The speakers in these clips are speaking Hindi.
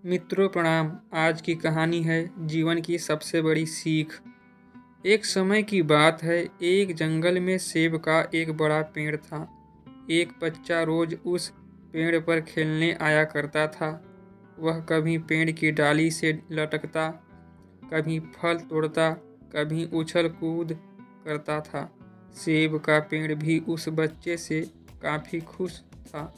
मित्रों प्रणाम। आज की कहानी है जीवन की सबसे बड़ी सीख। एक समय की बात है, एक जंगल में सेब का एक बड़ा पेड़ था। एक बच्चा रोज उस पेड़ पर खेलने आया करता था। वह कभी पेड़ की डाली से लटकता, कभी फल तोड़ता, कभी उछल कूद करता था। सेब का पेड़ भी उस बच्चे से काफी खुश था।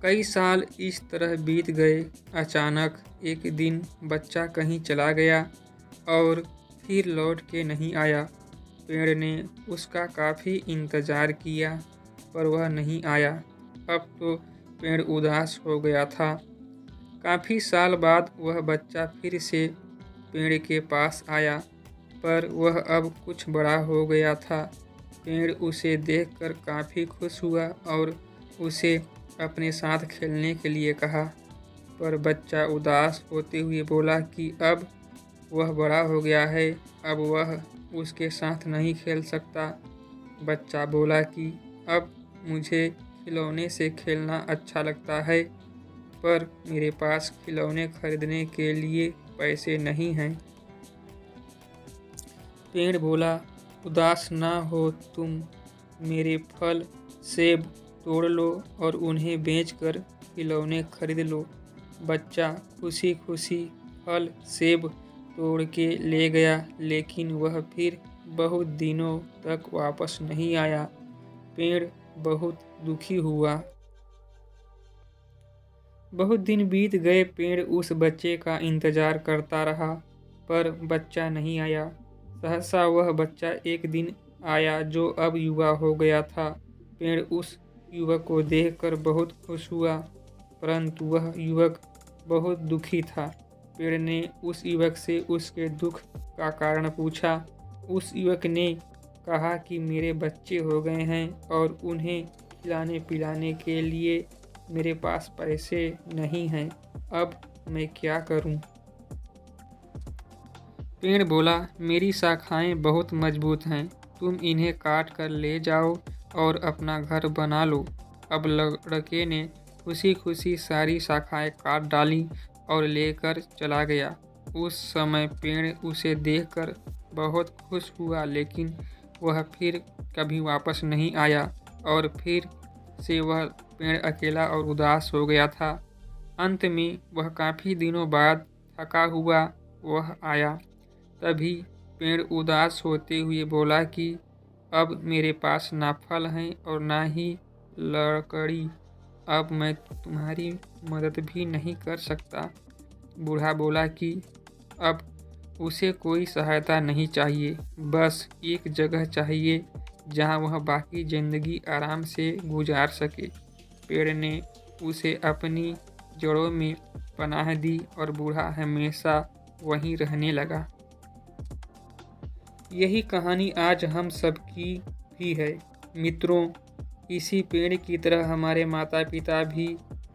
कई साल इस तरह बीत गए। अचानक एक दिन बच्चा कहीं चला गया और फिर लौट के नहीं आया। पेड़ ने उसका काफ़ी इंतज़ार किया पर वह नहीं आया। अब तो पेड़ उदास हो गया था। काफ़ी साल बाद वह बच्चा फिर से पेड़ के पास आया, पर वह अब कुछ बड़ा हो गया था। पेड़ उसे देखकर काफ़ी खुश हुआ और उसे अपने साथ खेलने के लिए कहा, पर बच्चा उदास होते हुए बोला कि अब वह बड़ा हो गया है, अब वह उसके साथ नहीं खेल सकता। बच्चा बोला कि अब मुझे खिलौने से खेलना अच्छा लगता है, पर मेरे पास खिलौने खरीदने के लिए पैसे नहीं हैं। पेड़ बोला, उदास ना हो तुम, मेरे फल सेब तोड़ लो और उन्हें बेचकर खिलौने खरीद लो। बच्चा खुशी खुशी फल सेब तोड़ के ले गया, लेकिन वह फिर बहुत दिनों तक वापस नहीं आया। पेड़ बहुत दुखी हुआ। बहुत दिन बीत गए। पेड़ उस बच्चे का इंतजार करता रहा, पर बच्चा नहीं आया। सहसा वह बच्चा एक दिन आया जो अब युवा हो गया था। पेड़ उस युवक को देखकर बहुत खुश हुआ, परंतु वह युवक बहुत दुखी था। पेड़ ने उस युवक से उसके दुख का कारण पूछा। उस युवक ने कहा कि मेरे बच्चे हो गए हैं और उन्हें खिलाने पिलाने के लिए मेरे पास पैसे नहीं हैं, अब मैं क्या करूं? पेड़ बोला, मेरी शाखाएं बहुत मजबूत हैं, तुम इन्हें काट कर ले जाओ और अपना घर बना लो। अब लड़के ने खुशी खुशी सारी शाखाएं काट डाली और लेकर चला गया। उस समय पेड़ उसे देखकर बहुत खुश हुआ, लेकिन वह फिर कभी वापस नहीं आया और फिर से वह पेड़ अकेला और उदास हो गया था। अंत में वह काफ़ी दिनों बाद थका हुआ वह आया। तभी पेड़ उदास होते हुए बोला कि अब मेरे पास ना फल हैं और ना ही लकड़ी, अब मैं तुम्हारी मदद भी नहीं कर सकता। बूढ़ा बोला कि अब उसे कोई सहायता नहीं चाहिए, बस एक जगह चाहिए जहां वह बाकी ज़िंदगी आराम से गुजार सके। पेड़ ने उसे अपनी जड़ों में पनाह दी और बूढ़ा हमेशा वहीं रहने लगा। यही कहानी आज हम सबकी भी है। मित्रों, इसी पेड़ की तरह हमारे माता पिता भी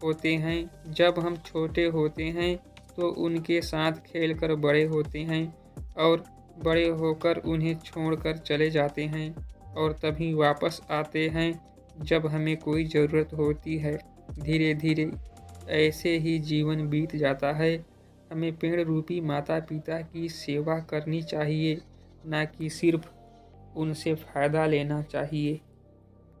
होते हैं। जब हम छोटे होते हैं तो उनके साथ खेलकर बड़े होते हैं और बड़े होकर उन्हें छोड़कर चले जाते हैं और तभी वापस आते हैं जब हमें कोई ज़रूरत होती है। धीरे धीरे ऐसे ही जीवन बीत जाता है। हमें पेड़ रूपी माता पिता की सेवा करनी चाहिए, ना कि सिर्फ उनसे फ़ायदा लेना चाहिए।